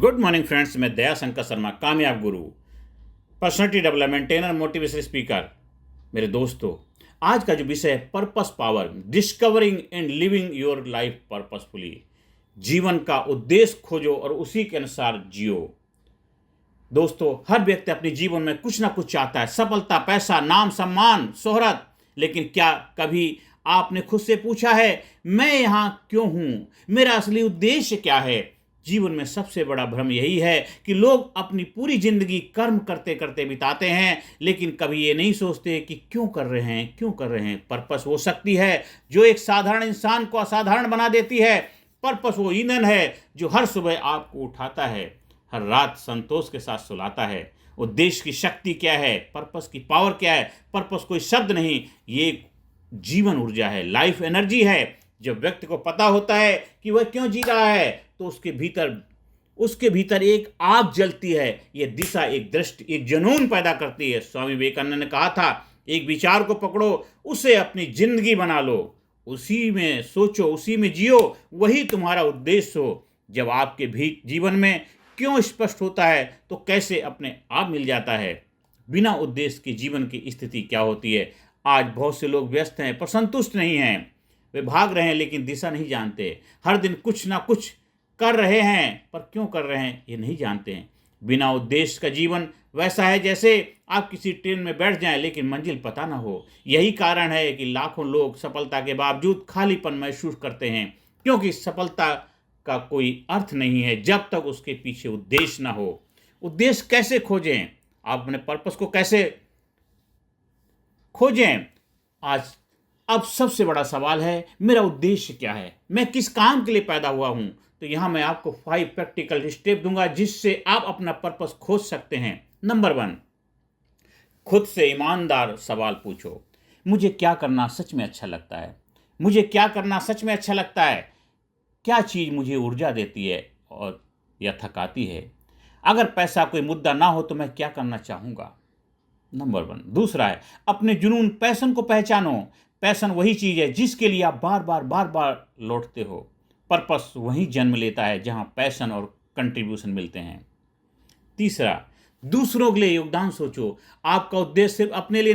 Good morning friends, मैं दया शंकर शर्मा, कामयाब गुरु, personality development trainer, motivational speaker. मेरे दोस्तों, आज का जो विषय है purpose power, discovering and living your life purposefully. जीवन का उद्देश्य खोजो और उसी के अनुसार जियो। दोस्तों, हर व्यक्ति अपने जीवन में कुछ ना कुछ चाहता है, सफलता, पैसा, नाम, सम्मान, शोहरत। लेकिन क्या कभी आपने खुद से पूछा है, मैं यहाँ क्यों हूँ, मेरा असली उद्देश्य क्या है? जीवन में सबसे बड़ा भ्रम यही है कि लोग अपनी पूरी जिंदगी कर्म करते करते बिताते हैं, लेकिन कभी ये नहीं सोचते कि क्यों कर रहे हैं, क्यों कर रहे हैं। पर्पस वो शक्ति है जो एक साधारण इंसान को असाधारण बना देती है। पर्पस वो ईंधन है जो हर सुबह आपको उठाता है, हर रात संतोष के साथ सुलाता है। उद्देश्य की शक्ति क्या है, पर्पस की पावर क्या है? पर्पस कोई शब्द नहीं, ये जीवन ऊर्जा है, लाइफ एनर्जी है। जब व्यक्ति को पता होता है कि वह क्यों जी रहा है, तो उसके भीतर एक आग जलती है। यह दिशा, एक दृष्टि, एक जुनून पैदा करती है। स्वामी विवेकानंद ने कहा था, एक विचार को पकड़ो, उसे अपनी जिंदगी बना लो, उसी में सोचो, उसी में जियो, वही तुम्हारा उद्देश्य हो। जब आपके भी जीवन में क्यों स्पष्ट होता है, तो कैसे अपने आप मिल जाता है। बिना उद्देश्य के जीवन की स्थिति क्या होती है? आज बहुत से लोग व्यस्त हैं पर संतुष्ट नहीं हैं। वे भाग रहे हैं लेकिन दिशा नहीं जानते। हर दिन कुछ ना कुछ कर रहे हैं पर क्यों कर रहे हैं ये नहीं जानते हैं। बिना उद्देश्य का जीवन वैसा है जैसे आप किसी ट्रेन में बैठ जाएं लेकिन मंजिल पता ना हो। यही कारण है कि लाखों लोग सफलता के बावजूद खालीपन महसूस करते हैं, क्योंकि सफलता का कोई अर्थ नहीं है जब तक उसके पीछे उद्देश्य ना हो। उद्देश्य कैसे खोजें? आप अपने पर्पस को कैसे खोजें? आज अब सबसे बड़ा सवाल है, मेरा उद्देश्य क्या है, मैं किस काम के लिए पैदा हुआ हूं? तो यहां मैं आपको 5 प्रैक्टिकल स्टेप दूंगा जिससे आप अपना पर्पस खोज सकते हैं। नंबर 1, खुद से ईमानदार सवाल पूछो। मुझे क्या करना सच में अच्छा लगता है? मुझे क्या करना सच में अच्छा लगता है? क्या चीज़ मुझे ऊर्जा देती है और या थकाती है? अगर पैसा कोई मुद्दा ना हो तो मैं क्या करना चाहूँगा? नंबर 1। दूसरा है, अपने जुनून, पैशन को पहचानो। पैशन वही चीज़ है जिसके लिए आप बार बार लौटते हो। पर्पस वहीं जन्म लेता है जहां पैशन और कंट्रीब्यूशन मिलते हैं। तीसरा, दूसरों के लिए योगदान सोचो। आपका उद्देश्य सिर्फ अपने लिए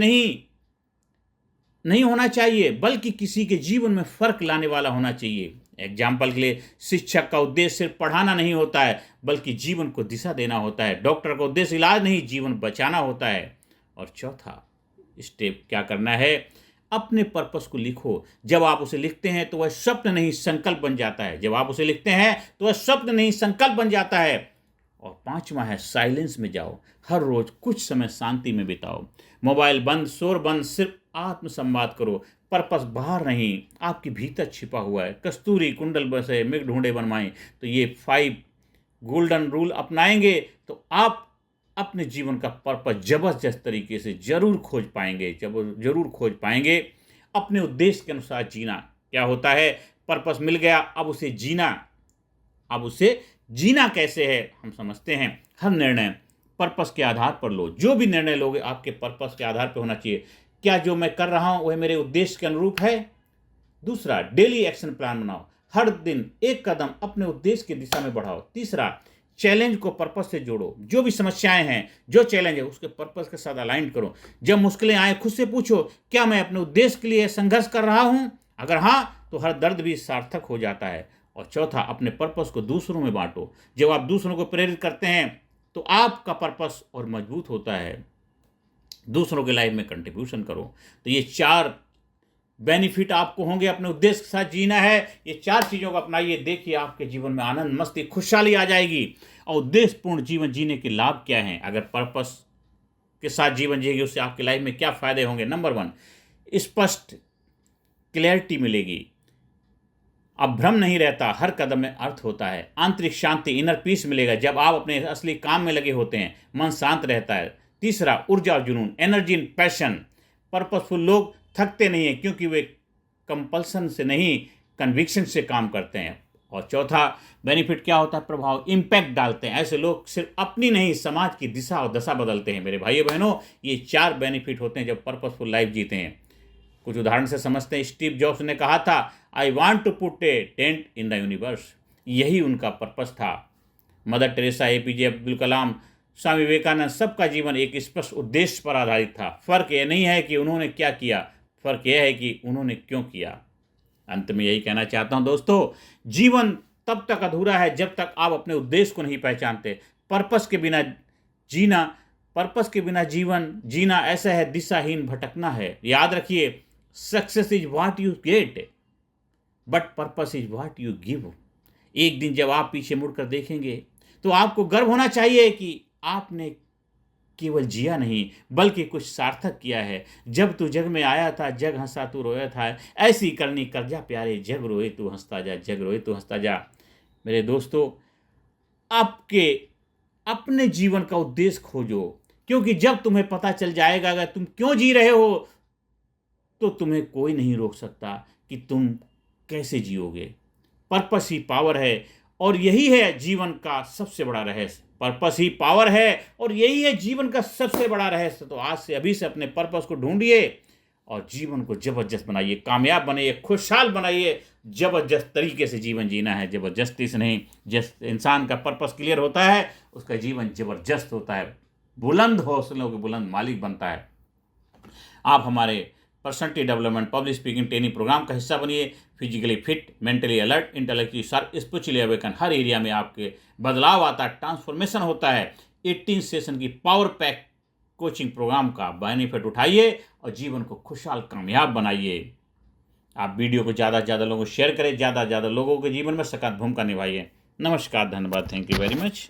नहीं होना चाहिए, बल्कि किसी के जीवन में फर्क लाने वाला होना चाहिए। एग्जाम्पल के लिए, शिक्षक का उद्देश्य सिर्फ पढ़ाना नहीं होता है, बल्कि जीवन को दिशा देना होता है। डॉक्टर का उद्देश्य इलाज नहीं, जीवन बचाना होता है। और चौथा स्टेप क्या करना है, अपने पर्पस को लिखो। जब आप उसे लिखते हैं तो वह स्वप्न नहीं संकल्प बन जाता है। जब आप उसे लिखते हैं तो वह स्वप्न नहीं संकल्प बन जाता है। और पांचवा है, साइलेंस में जाओ। हर रोज कुछ समय शांति में बिताओ। मोबाइल बंद, शोर बंद, सिर्फ आत्म संवाद करो। पर्पस बाहर नहीं, आपके भीतर छिपा हुआ है। कस्तूरी कुंडल बसे मृग ढूंढे बनवाएं। तो ये 5 गोल्डन रूल अपनाएंगे तो आप अपने जीवन का पर्पस जबरदस्त तरीके से जरूर खोज पाएंगे। अपने उद्देश्य के अनुसार जीना क्या होता है? पर्पस मिल गया, अब उसे जीना कैसे है हम समझते हैं। हर निर्णय पर्पस के आधार पर लो। जो भी निर्णय लोगे आपके पर्पस के आधार पर होना चाहिए। क्या जो मैं कर रहा हूं वह मेरे उद्देश्य के अनुरूप है? दूसरा, डेली एक्शन प्लान बनाओ। हर दिन एक कदम अपने उद्देश्य की दिशा में बढ़ाओ। तीसरा, चैलेंज को पर्पस से जोड़ो। जो भी समस्याएं हैं, जो चैलेंज है, उसके पर्पस के साथ अलाइन करो। जब मुश्किलें आए, खुद से पूछो, क्या मैं अपने उद्देश्य के लिए संघर्ष कर रहा हूं? अगर हाँ, तो हर दर्द भी सार्थक हो जाता है। और चौथा, अपने पर्पस को दूसरों में बांटो। जब आप दूसरों को प्रेरित करते हैं तो आपका पर्पस और मजबूत होता है। दूसरों के लाइफ में कंट्रीब्यूशन करो। तो ये 4 बेनिफिट आपको होंगे। अपने उद्देश्य के साथ जीना है, ये 4 चीज़ों को अपनाइए, देखिए आपके जीवन में आनंद, मस्ती, खुशहाली आ जाएगी। और उद्देश्यपूर्ण जीवन जीने के लाभ क्या हैं? अगर पर्पस के साथ जीवन जिएगी उससे आपकी लाइफ में क्या फायदे होंगे? नंबर 1, स्पष्ट क्लैरिटी मिलेगी। अब भ्रम नहीं रहता, हर कदम में अर्थ होता है। आंतरिक शांति, इनर पीस मिलेगा। जब आप अपने असली काम में लगे होते हैं, मन शांत रहता है। तीसरा, ऊर्जा और जुनून, एनर्जी एंड पैशन। पर्पसफुल लोग थकते नहीं हैं क्योंकि वे कंपल्सन से नहीं, कन्विक्शन से काम करते हैं। और चौथा बेनिफिट क्या होता है? प्रभाव, इम्पैक्ट डालते हैं। ऐसे लोग सिर्फ अपनी नहीं, समाज की दिशा और दशा बदलते हैं। मेरे भाइयों बहनों, ये 4 बेनिफिट होते हैं जब पर्पसफुल लाइफ जीते हैं। कुछ उदाहरण से समझते हैं। स्टीव जॉब्स ने कहा था, I want to put a dent in the universe. यही उनका पर्पस था। Mother Teresa, APJ Abdul Kalam, Swami Vivekananda, सबका जीवन एक स्पष्ट उद्देश्य पर आधारित था। फर्क यह नहीं है कि उन्होंने क्या किया, फर्क यह है कि उन्होंने क्यों किया। अंत में यही कहना चाहता हूं दोस्तों, जीवन तब तक अधूरा है जब तक आप अपने उद्देश्य को नहीं पहचानते। पर्पस के बिना जीवन जीना ऐसा है दिशाहीन भटकना है। याद रखिए, success is what you get but purpose is what you give. एक दिन जब आप पीछे मुड़कर देखेंगे तो आपको गर्व होना चाहिए कि आपने केवल जिया नहीं बल्कि कुछ सार्थक किया है। जब तू जग में आया था, जग हंसा तू रोया था, ऐसी करनी कर्जा प्यारे, जग रोए तू हंसता जा, जग रोए तू हंसता जा। मेरे दोस्तों, आपके अपने जीवन का उद्देश्य खोजो, क्योंकि जब तुम्हें पता चल जाएगा अगर तुम क्यों जी रहे हो तो तुम्हें कोई नहीं रोक सकता कि तुम कैसे जियोगे। पर्पस ही पावर है और यही है जीवन का सबसे बड़ा रहस्य। पर्पस ही पावर है और यही है जीवन का सबसे बड़ा रहस्य। तो आज से, अभी से अपने पर्पस को ढूंढिए और जीवन को जबरदस्त बनाइए, कामयाब बनाइए, खुशहाल बनाइए। जबरदस्त तरीके से जीवन जीना है, जबरदस्ती से नहीं। जिस इंसान का पर्पस क्लियर होता है उसका जीवन जबरदस्त होता है, बुलंद हौसलों के बुलंद मालिक बनता है। आप हमारे personality development public speaking training programme का हिस्सा बनिए। Physically fit, mentally alert, intellectually sharp, spiritually awaken, हर एरिया में आपके बदलाव आता है, ट्रांसफॉर्मेशन होता है। 18 सेशन की पावर पैक कोचिंग प्रोग्राम का बेनिफिट उठाइए और जीवन को खुशहाल कामयाब बनाइए। आप वीडियो को ज़्यादा से ज़्यादा लोगों को शेयर करें, ज़्यादा से ज़्यादा लोगों के जीवन में सकारात्मक भूमिका निभाइए। नमस्कार, धन्यवाद, थैंक यू वेरी मच।